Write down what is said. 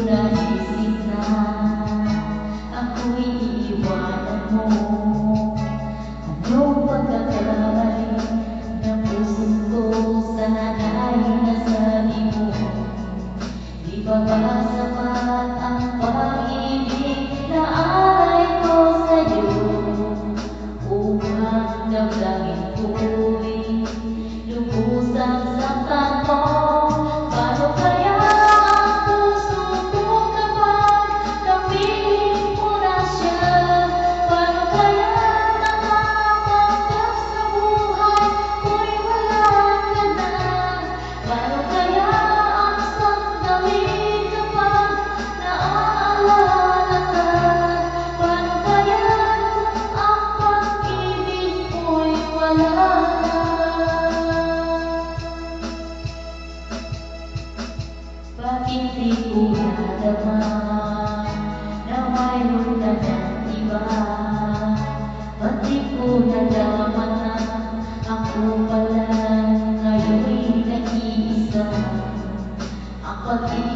naisip na ako'y iiwanan mo. Anong pagkakamali na puso ko sana'y nasabi mo? Di ba sapat ang pag-ibig na alay ko sa'yo upang damdamin ko'y lubusang saktan mo? Paano kaya ang puso ko kapag napiling mo na siya? Paano kaya nakapanggap sa buhay ko'y wala ka na? Paano kaya ang sandali kapag naaalala ka? Paano kaya kung ang pag-ibig ko'y wala na? Bakit di ko nadama na mayroon ka ng iba? Ba't di ko nadama na ako pala ngayon'y nag-iisa? Ang pag-ibig